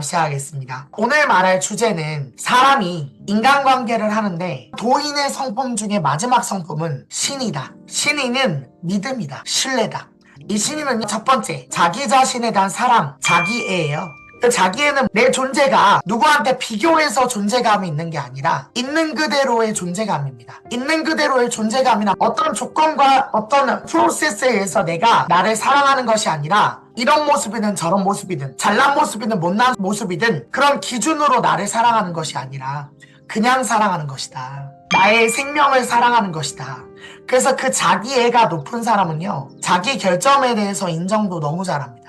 시작하겠습니다. 오늘 말할 주제는 사람이 인간관계를 하는데 도인의 성품 중에 마지막 성품은 신이다. 신의는 믿음이다. 신뢰다. 이 신의는 첫 번째, 자기 자신에 대한 사랑, 자기애예요. 그 자기애는 내 존재가 누구한테 비교해서 존재감이 있는 게 아니라 있는 그대로의 존재감입니다. 있는 그대로의 존재감이나 어떤 조건과 어떤 프로세스에 의해서 내가 나를 사랑하는 것이 아니라 이런 모습이든 저런 모습이든 잘난 모습이든 못난 모습이든 그런 기준으로 나를 사랑하는 것이 아니라 그냥 사랑하는 것이다. 나의 생명을 사랑하는 것이다. 그래서 그 자기애가 높은 사람은요, 자기 결점에 대해서 인정도 너무 잘합니다.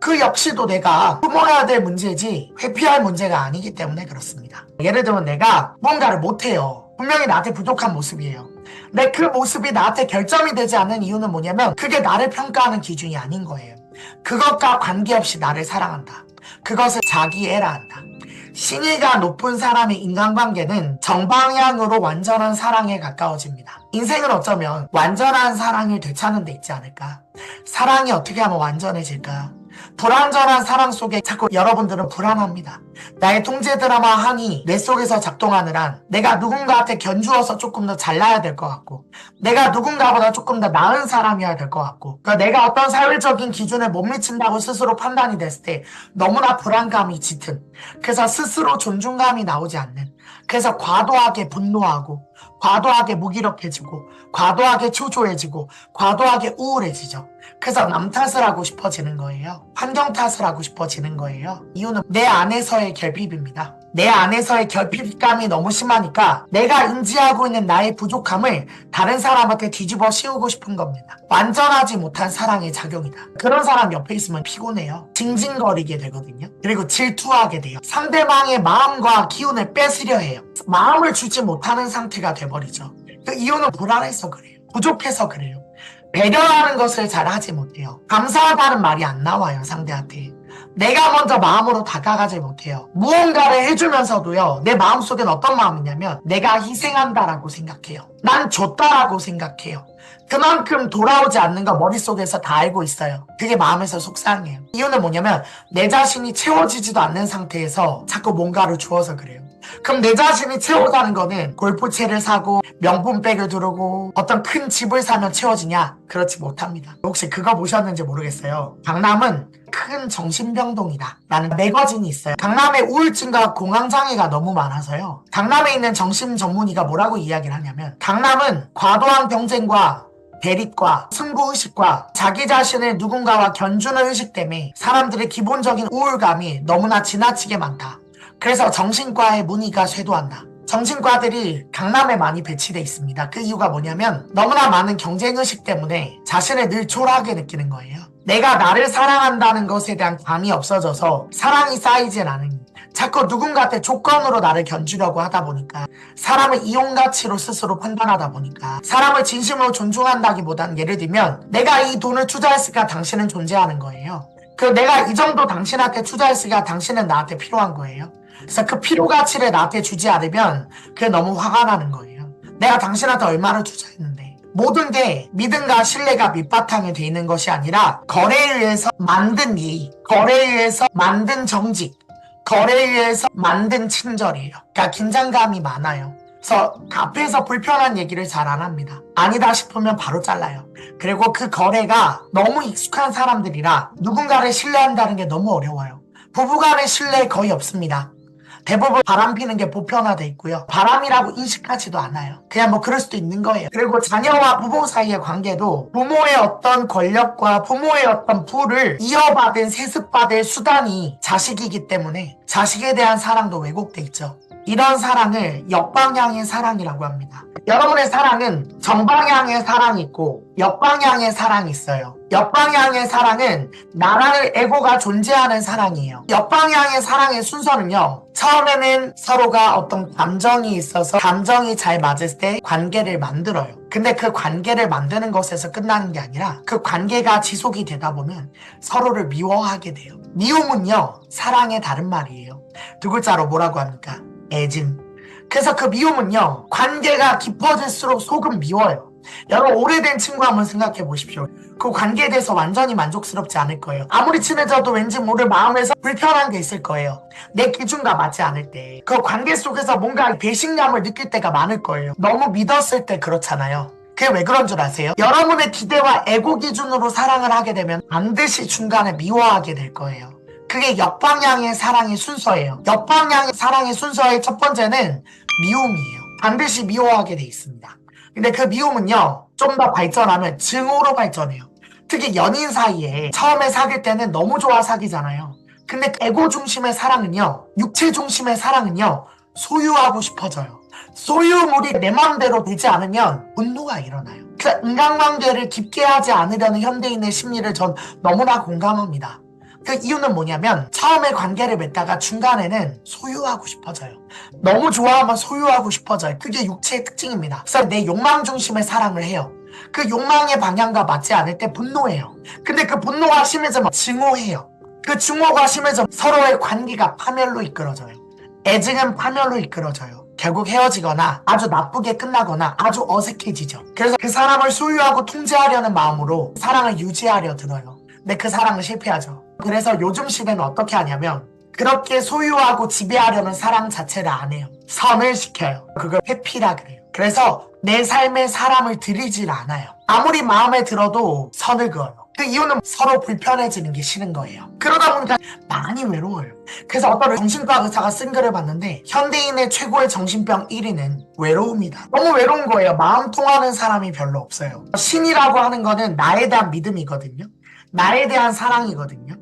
그 역시도 내가 품어야 될 문제지 회피할 문제가 아니기 때문에 그렇습니다. 예를 들면 내가 뭔가를 못해요. 분명히 나한테 부족한 모습이에요. 근데 그 모습이 나한테 결점이 되지 않는 이유는 뭐냐면 그게 나를 평가하는 기준이 아닌 거예요. 그것과 관계없이 나를 사랑한다. 그것을 자기애라 한다. 신의가 높은 사람의 인간관계는 정방향으로 완전한 사랑에 가까워집니다. 인생은 어쩌면 완전한 사랑을 되찾는 데 있지 않을까? 사랑이 어떻게 하면 완전해질까? 불완전한 사랑 속에 자꾸 여러분들은 불안합니다. 나의 통제 드라마 한이 뇌 속에서 작동하는 한 내가 누군가한테 견주어서 조금 더 잘나야 될 것 같고 내가 누군가보다 조금 더 나은 사람이어야 될 것 같고 그러니까 내가 어떤 사회적인 기준에 못 미친다고 스스로 판단이 됐을 때 너무나 불안감이 짙은, 그래서 스스로 존중감이 나오지 않는, 그래서 과도하게 분노하고 과도하게 무기력해지고 과도하게 초조해지고 과도하게 우울해지죠. 그래서 남 탓을 하고 싶어지는 거예요. 환경 탓을 하고 싶어지는 거예요. 이유는 내 안에서의 결핍입니다. 내 안에서의 결핍감이 너무 심하니까 내가 인지하고 있는 나의 부족함을 다른 사람한테 뒤집어 씌우고 싶은 겁니다. 완전하지 못한 사랑의 작용이다. 그런 사람 옆에 있으면 피곤해요. 징징거리게 되거든요. 그리고 질투하게 돼요. 상대방의 마음과 기운을 뺏으려 해요. 마음을 주지 못하는 상태가 돼버리죠. 그 이유는 불안해서 그래요. 부족해서 그래요. 배려하는 것을 잘 하지 못해요. 감사하다는 말이 안 나와요, 상대한테. 내가 먼저 마음으로 다가가지 못해요. 무언가를 해주면서도요, 내 마음속엔 어떤 마음이냐면 내가 희생한다라고 생각해요. 난 줬다라고 생각해요. 그만큼 돌아오지 않는 거 머릿속에서 다 알고 있어요. 그게 마음에서 속상해요. 이유는 뭐냐면 내 자신이 채워지지도 않는 상태에서 자꾸 뭔가를 주어서 그래요. 그럼 내 자신이 채워가는 거는 골프채를 사고 명품백을 두르고 어떤 큰 집을 사면 채워지냐? 그렇지 못합니다. 혹시 그거 보셨는지 모르겠어요. 강남은 큰 정신병동이다 라는 매거진이 있어요. 강남에 우울증과 공황장애가 너무 많아서요. 강남에 있는 정신 전문의가 뭐라고 이야기를 하냐면 강남은 과도한 경쟁과 대립과 승부의식과 자기 자신을 누군가와 견주는 의식 때문에 사람들의 기본적인 우울감이 너무나 지나치게 많다. 그래서 정신과의 문의가 쇄도한다. 정신과들이 강남에 많이 배치돼 있습니다. 그 이유가 뭐냐면 너무나 많은 경쟁의식 때문에 자신을 늘 초라하게 느끼는 거예요. 내가 나를 사랑한다는 것에 대한 감이 없어져서 사랑이 쌓이질 않은, 자꾸 누군가한테 조건으로 나를 견주려고 하다 보니까 사람을 이용가치로 스스로 판단하다 보니까 사람을 진심으로 존중한다기보다는 예를 들면 내가 이 돈을 투자했으니까 당신은 존재하는 거예요. 그 내가 이 정도 당신한테 투자했으니까 당신은 나한테 필요한 거예요. 그래서 그 필요 가치를 나한테 주지 않으면 그게 너무 화가 나는 거예요. 내가 당신한테 얼마를 투자했는데. 모든 게 믿음과 신뢰가 밑바탕에 돼 있는 것이 아니라 거래에 의해서 만든 예의, 거래에 의해서 만든 정직, 거래에 의해서 만든 친절이에요. 그러니까 긴장감이 많아요. 그래서 앞에서 불편한 얘기를 잘 안 합니다. 아니다 싶으면 바로 잘라요. 그리고 그 거래가 너무 익숙한 사람들이라 누군가를 신뢰한다는 게 너무 어려워요. 부부간의 신뢰 거의 없습니다. 대부분 바람피는 게 보편화돼 있고요. 바람이라고 인식하지도 않아요. 그냥 뭐 그럴 수도 있는 거예요. 그리고 자녀와 부모 사이의 관계도 부모의 어떤 권력과 부모의 어떤 부를 이어받은 세습받을 수단이 자식이기 때문에 자식에 대한 사랑도 왜곡돼 있죠. 이런 사랑을 역방향의 사랑이라고 합니다. 여러분의 사랑은 정방향의 사랑이 있고 역방향의 사랑이 있어요. 역방향의 사랑은 나라는 에고가 존재하는 사랑이에요. 역방향의 사랑의 순서는요, 처음에는 서로가 어떤 감정이 있어서 감정이 잘 맞을 때 관계를 만들어요. 근데 그 관계를 만드는 것에서 끝나는 게 아니라 그 관계가 지속이 되다 보면 서로를 미워하게 돼요. 미움은요, 사랑의 다른 말이에요. 두 글자로 뭐라고 합니까? 애증. 그래서 그 미움은요, 관계가 깊어질수록 속은 미워요. 여러분, 오래된 친구 한번 생각해 보십시오. 그 관계에 대해서 완전히 만족스럽지 않을 거예요. 아무리 친해져도 왠지 모를 마음에서 불편한 게 있을 거예요. 내 기준과 맞지 않을 때. 그 관계 속에서 뭔가 배신감을 느낄 때가 많을 거예요. 너무 믿었을 때 그렇잖아요. 그게 왜 그런 줄 아세요? 여러분의 기대와 에고 기준으로 사랑을 하게 되면 반드시 중간에 미워하게 될 거예요. 그게 역방향의 사랑의 순서예요. 역방향의 사랑의 순서의 첫 번째는 미움이에요. 반드시 미워하게 돼 있습니다. 근데 그 미움은요, 좀 더 발전하면 증오로 발전해요. 특히 연인 사이에 처음에 사귈 때는 너무 좋아 사귀잖아요. 근데 에고 중심의 사랑은요, 육체 중심의 사랑은요, 소유하고 싶어져요. 소유물이 내 마음대로 되지 않으면 분노가 일어나요. 그래서 인간관계를 깊게 하지 않으려는 현대인의 심리를 전 너무나 공감합니다. 그 이유는 뭐냐면 처음에 관계를 맺다가 중간에는 소유하고 싶어져요. 너무 좋아하면 소유하고 싶어져요. 그게 육체의 특징입니다. 그래서 내 욕망 중심의 사랑을 해요. 그 욕망의 방향과 맞지 않을 때 분노해요. 근데 그 분노가 심해지면 증오해요. 그 증오가 심해지면 서로의 관계가 파멸로 이끌어져요. 애증은 파멸로 이끌어져요. 결국 헤어지거나 아주 나쁘게 끝나거나 아주 어색해지죠. 그래서 그 사람을 소유하고 통제하려는 마음으로 사랑을 유지하려 들어요. 근데 그 사랑은 실패하죠. 그래서 요즘 시대는 어떻게 하냐면 그렇게 소유하고 지배하려는 사랑 자체를 안 해요. 선을 시켜요. 그걸 회피라 그래요. 그래서 내 삶에 사람을 들이질 않아요. 아무리 마음에 들어도 선을 그어요. 그 이유는 서로 불편해지는 게 싫은 거예요. 그러다 보니까 많이 외로워요. 그래서 어떤 정신과 의사가 쓴 글을 봤는데 현대인의 최고의 정신병 1위는 외로움이다. 너무 외로운 거예요. 마음 통하는 사람이 별로 없어요. 신이라고 하는 거는 나에 대한 믿음이거든요. 나에 대한 사랑이거든요.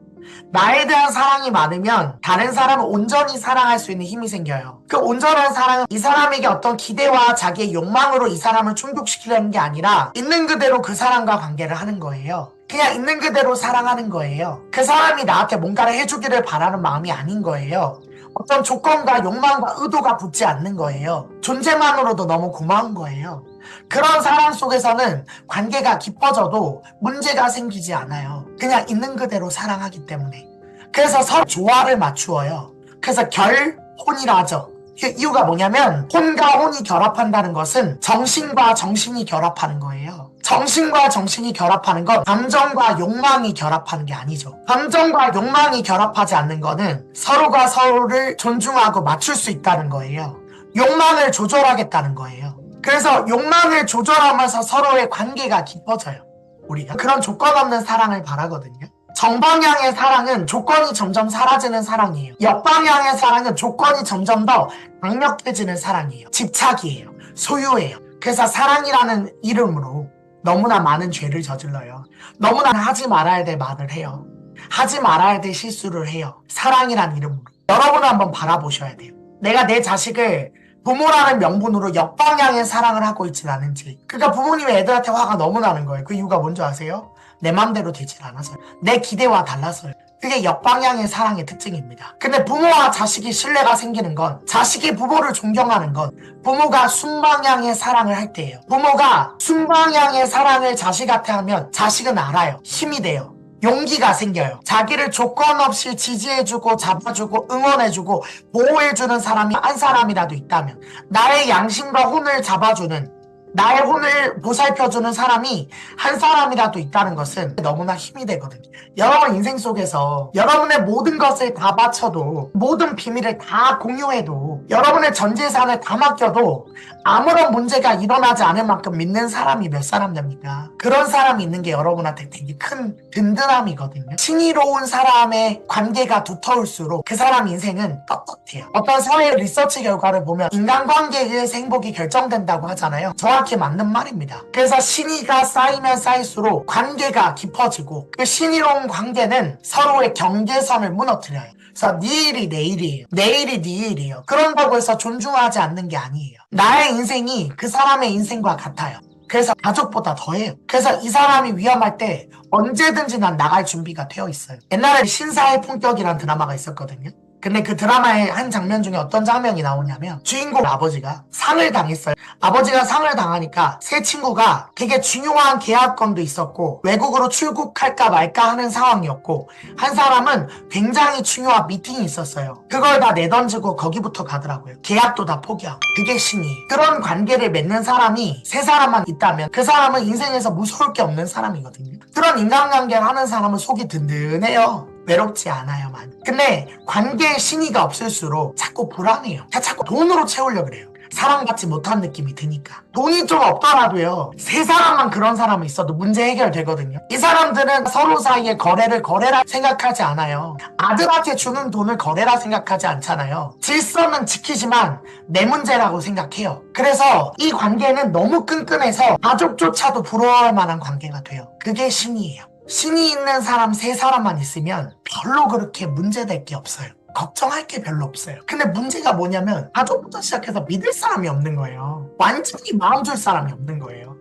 나에 대한 사랑이 많으면 다른 사람을 온전히 사랑할 수 있는 힘이 생겨요. 그 온전한 사랑은 이 사람에게 어떤 기대와 자기의 욕망으로 이 사람을 충족시키려는 게 아니라 있는 그대로 그 사람과 관계를 하는 거예요. 그냥 있는 그대로 사랑하는 거예요. 그 사람이 나한테 뭔가를 해주기를 바라는 마음이 아닌 거예요. 어떤 조건과 욕망과 의도가 붙지 않는 거예요. 존재만으로도 너무 고마운 거예요. 그런 사랑 속에서는 관계가 깊어져도 문제가 생기지 않아요. 그냥 있는 그대로 사랑하기 때문에. 그래서 서로 조화를 맞추어요. 그래서 결혼이라 하죠. 그 이유가 뭐냐면 혼과 혼이 결합한다는 것은 정신과 정신이 결합하는 거예요. 정신과 정신이 결합하는 건 감정과 욕망이 결합하는 게 아니죠. 감정과 욕망이 결합하지 않는 거는 서로가 서로를 존중하고 맞출 수 있다는 거예요. 욕망을 조절하겠다는 거예요. 그래서 욕망을 조절하면서 서로의 관계가 깊어져요. 우리가 그런 조건 없는 사랑을 바라거든요. 정방향의 사랑은 조건이 점점 사라지는 사랑이에요. 역방향의 사랑은 조건이 점점 더 강력해지는 사랑이에요. 집착이에요. 소유예요. 그래서 사랑이라는 이름으로 너무나 많은 죄를 저질러요. 너무나 하지 말아야 될 말을 해요. 하지 말아야 될 실수를 해요. 사랑이라는 이름으로. 여러분 한번 바라보셔야 돼요. 내가 내 자식을 부모라는 명분으로 역방향의 사랑을 하고 있진 않은지. 그러니까 부모님이 애들한테 화가 너무 나는 거예요. 그 이유가 뭔지 아세요? 내 맘대로 되질 않아서요. 내 기대와 달라서요. 그게 역방향의 사랑의 특징입니다. 근데 부모와 자식이 신뢰가 생기는 건 자식이 부모를 존경하는 건 부모가 순방향의 사랑을 할 때예요. 부모가 순방향의 사랑을 자식한테 하면 자식은 알아요. 힘이 돼요. 용기가 생겨요. 자기를 조건 없이 지지해주고 잡아주고 응원해주고 보호해주는 사람이 한 사람이라도 있다면 나의 양심과 혼을 잡아주는 나의 혼을 보살펴주는 사람이 한 사람이라도 있다는 것은 너무나 힘이 되거든요. 여러분 인생 속에서 여러분의 모든 것을 다 바쳐도 모든 비밀을 다 공유해도 여러분의 전 재산을 다 맡겨도 아무런 문제가 일어나지 않을 만큼 믿는 사람이 몇 사람 됩니까? 그런 사람이 있는 게 여러분한테 되게 큰 든든함이거든요. 신의로운 사람의 관계가 두터울수록 그 사람 인생은 떳떳해요. 어떤 사회 리서치 결과를 보면 인간관계에 의해서 행복이 결정된다고 하잖아요. 정확히 맞는 말입니다. 그래서 신의가 쌓이면 쌓일수록 관계가 깊어지고 그 신의로운 관계는 서로의 경계선을 무너뜨려요. 그래서 네 일이 내 일이에요. 내 일이 네 일이에요. 그런다고 해서 존중하지 않는 게 아니에요. 나의 인생이 그 사람의 인생과 같아요. 그래서 가족보다 더해요. 그래서 이 사람이 위험할 때 언제든지 난 나갈 준비가 되어 있어요. 옛날에 신사의 품격이라는 드라마가 있었거든요. 근데 그 드라마의 한 장면 중에 어떤 장면이 나오냐면 주인공 아버지가 상을 당했어요. 아버지가 상을 당하니까 세 친구가 되게 중요한 계약건도 있었고 외국으로 출국할까 말까 하는 상황이었고 한 사람은 굉장히 중요한 미팅이 있었어요. 그걸 다 내던지고 거기부터 가더라고요. 계약도 다 포기하고. 그게 신이에요. 그런 관계를 맺는 사람이 세 사람만 있다면 그 사람은 인생에서 무서울 게 없는 사람이거든요. 그런 인간관계를 하는 사람은 속이 든든해요. 외롭지 않아요, 많이. 근데 관계에 신의가 없을수록 자꾸 불안해요. 자꾸 돈으로 채우려고 그래요. 사랑받지 못한 느낌이 드니까. 돈이 좀 없더라도요, 세 사람만 그런 사람이 있어도 문제 해결되거든요. 이 사람들은 서로 사이에 거래라 생각하지 않아요. 아들한테 주는 돈을 거래라 생각하지 않잖아요. 질서는 지키지만 내 문제라고 생각해요. 그래서 이 관계는 너무 끈끈해서 가족조차도 부러워할 만한 관계가 돼요. 그게 신이에요. 신이 있는 사람 세 사람만 있으면 별로 그렇게 문제될 게 없어요. 걱정할 게 별로 없어요. 근데 문제가 뭐냐면 가족부터 시작해서 믿을 사람이 없는 거예요. 완전히 마음 줄 사람이 없는 거예요.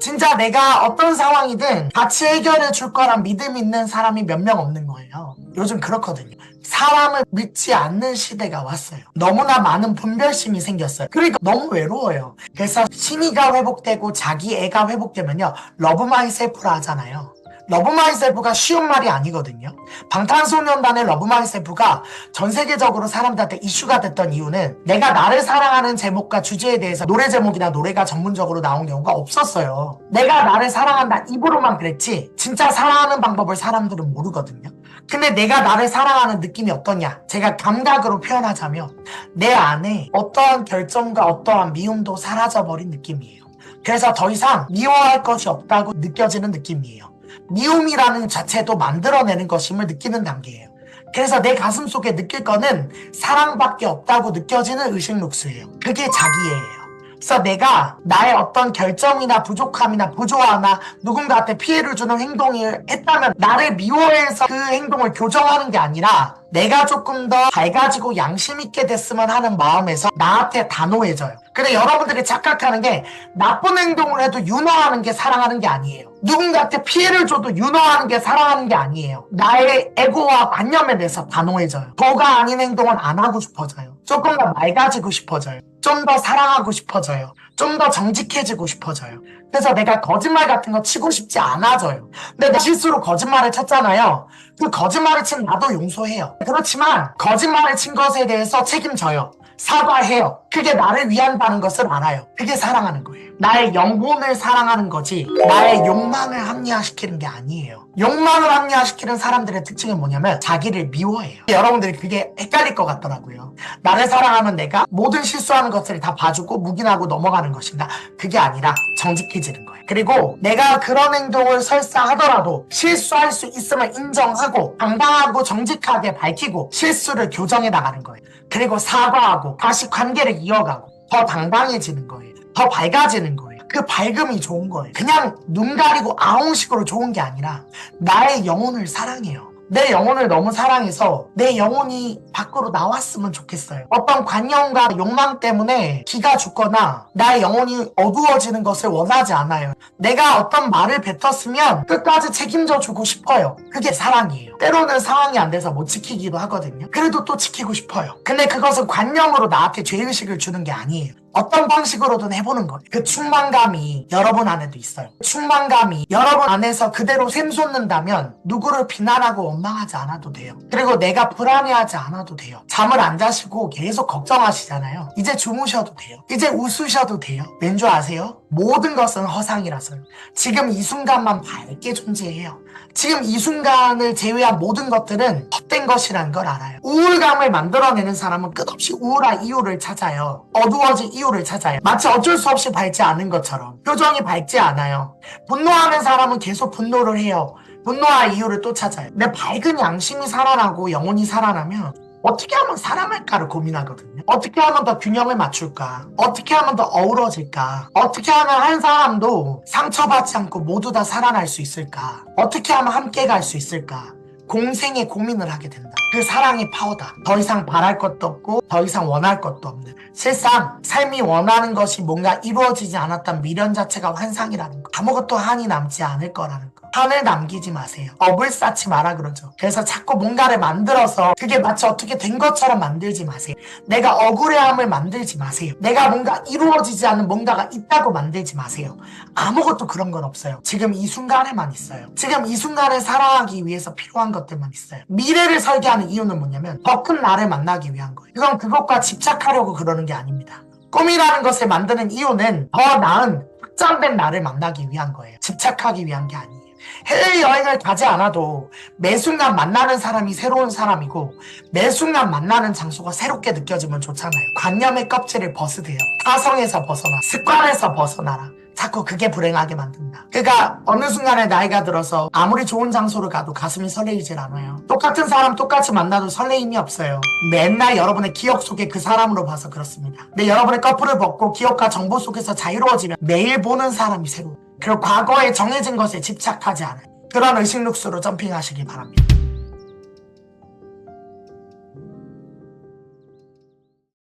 진짜 내가 어떤 상황이든 같이 해결해 줄 거란 믿음 있는 사람이 몇 명 없는 거예요. 요즘 그렇거든요. 사람을 믿지 않는 시대가 왔어요. 너무나 많은 분별심이 생겼어요. 그러니까 너무 외로워요. 그래서 신의가 회복되고 자기 애가 회복되면요, 러브 마이셀프라 하잖아요. 러브 마이셀프가 쉬운 말이 아니거든요. 방탄소년단의 러브 마이셀프가 전 세계적으로 사람들한테 이슈가 됐던 이유는 내가 나를 사랑하는 제목과 주제에 대해서 노래 제목이나 노래가 전문적으로 나온 경우가 없었어요. 내가 나를 사랑한다 입으로만 그랬지 진짜 사랑하는 방법을 사람들은 모르거든요. 근데 내가 나를 사랑하는 느낌이 어떠냐, 제가 감각으로 표현하자면 내 안에 어떠한 결정과 어떠한 미움도 사라져버린 느낌이에요. 그래서 더 이상 미워할 것이 없다고 느껴지는 느낌이에요. 미움이라는 자체도 만들어내는 것임을 느끼는 단계예요. 그래서 내 가슴 속에 느낄 거는 사랑밖에 없다고 느껴지는 의식룩수예요. 그게 자기애예요. 그래서 내가 나의 어떤 결정이나 부족함이나 부조화나 누군가한테 피해를 주는 행동을 했다면 나를 미워해서 그 행동을 교정하는 게 아니라 내가 조금 더 밝아지고 양심 있게 됐으면 하는 마음에서 나한테 단호해져요. 근데 여러분들이 착각하는 게 나쁜 행동을 해도 윤허하는 게 사랑하는 게 아니에요. 누군가한테 피해를 줘도 윤허하는 게 사랑하는 게 아니에요. 나의 에고와 관념에 대해서 단호해져요. 도가 아닌 행동은 안 하고 싶어져요. 조금 더 맑아지고 싶어져요. 좀 더 사랑하고 싶어져요. 좀 더 정직해지고 싶어져요. 그래서 내가 거짓말 같은 거 치고 싶지 않아져요. 근데 나 실수로 거짓말을 쳤잖아요. 그 거짓말을 친 나도 용서해요. 그렇지만 거짓말을 친 것에 대해서 책임져요. 사과해요. 그게 나를 위한다는 것을 알아요. 그게 사랑하는 거예요. 나의 영혼을 사랑하는 거지 나의 욕망을 합리화시키는 게 아니에요. 욕망을 합리화시키는 사람들의 특징은 뭐냐면 자기를 미워해요. 여러분들이 그게 헷갈릴 것 같더라고요. 나를 사랑하면 내가 모든 실수하는 것들을 다 봐주고 묵인하고 넘어가는 것인가? 그게 아니라 정직해지는 거예요. 그리고 내가 그런 행동을 설사 하더라도 실수할 수 있음을 인정하고 당당하고 정직하게 밝히고 실수를 교정해 나가는 거예요. 그리고 사과하고 다시 관계를 이어가고 더 당당해지는 거예요. 더 밝아지는 거예요. 그 밝음이 좋은 거예요. 그냥 눈 가리고 아웅식으로 좋은 게 아니라 나의 영혼을 사랑해요. 내 영혼을 너무 사랑해서 내 영혼이 밖으로 나왔으면 좋겠어요. 어떤 관념과 욕망 때문에 기가 죽거나 나의 영혼이 어두워지는 것을 원하지 않아요. 내가 어떤 말을 뱉었으면 끝까지 책임져 주고 싶어요. 그게 사랑이에요. 때로는 상황이 안 돼서 못 지키기도 하거든요. 그래도 또 지키고 싶어요. 근데 그것은 관념으로 나한테 죄의식을 주는 게 아니에요. 어떤 방식으로든 해보는 거예요. 그 충만감이 여러분 안에도 있어요. 충만감이 여러분 안에서 그대로 샘솟는다면 누구를 비난하고 원망하지 않아도 돼요. 그리고 내가 불안해하지 않아도 돼요. 잠을 안 자시고 계속 걱정하시잖아요. 이제 주무셔도 돼요. 이제 웃으셔도 돼요. 왠 줄 아세요? 모든 것은 허상이라서요. 지금 이 순간만 밝게 존재해요. 지금 이 순간을 제외한 모든 것들은 헛된 것이라는 걸 알아요. 우울감을 만들어내는 사람은 끝없이 우울한 이유를 찾아요. 어두워진 이유를 찾아요. 마치 어쩔 수 없이 밝지 않은 것처럼. 표정이 밝지 않아요. 분노하는 사람은 계속 분노를 해요. 분노할 이유를 또 찾아요. 내 밝은 양심이 살아나고 영혼이 살아나면 어떻게 하면 살아날까를 고민하거든요. 어떻게 하면 더 균형을 맞출까? 어떻게 하면 더 어우러질까? 어떻게 하면 한 사람도 상처받지 않고 모두 다 살아날 수 있을까? 어떻게 하면 함께 갈 수 있을까? 공생의 고민을 하게 된다. 그 사랑의 파워다. 더 이상 바랄 것도 없고 더 이상 원할 것도 없는. 실상 삶이 원하는 것이 뭔가 이루어지지 않았던 미련 자체가 환상이라는 거. 아무것도 한이 남지 않을 거라는 거. 한을 남기지 마세요. 업을 쌓지 마라 그러죠. 그래서 자꾸 뭔가를 만들어서 그게 마치 어떻게 된 것처럼 만들지 마세요. 내가 억울해함을 만들지 마세요. 내가 뭔가 이루어지지 않는 뭔가가 있다고 만들지 마세요. 아무것도 그런 건 없어요. 지금 이 순간에만 있어요. 지금 이 순간을 살아가기 위해서 필요한 것들만 있어요. 미래를 설계하는 이유는 뭐냐면 더 큰 나를 만나기 위한 거예요. 그건 그것과 집착하려고 그러는 게 아닙니다. 꿈이라는 것을 만드는 이유는 더 나은 확장된 나를 만나기 위한 거예요. 집착하기 위한 게 아니에요. 해외여행을 가지 않아도 매 순간 만나는 사람이 새로운 사람이고 매 순간 만나는 장소가 새롭게 느껴지면 좋잖아요. 관념의 껍질을 벗으세요. 타성에서 벗어나, 습관에서 벗어나라. 자꾸 그게 불행하게 만든다. 그러니까 어느 순간에 나이가 들어서 아무리 좋은 장소를 가도 가슴이 설레이질 않아요. 똑같은 사람 똑같이 만나도 설레임이 없어요. 맨날 여러분의 기억 속에 그 사람으로 봐서 그렇습니다. 근데 여러분의 커플을 벗고 기억과 정보 속에서 자유로워지면 매일 보는 사람이 새로워. 그리고 과거에 정해진 것에 집착하지 않아요. 그런 의식룩수로 점핑하시기 바랍니다.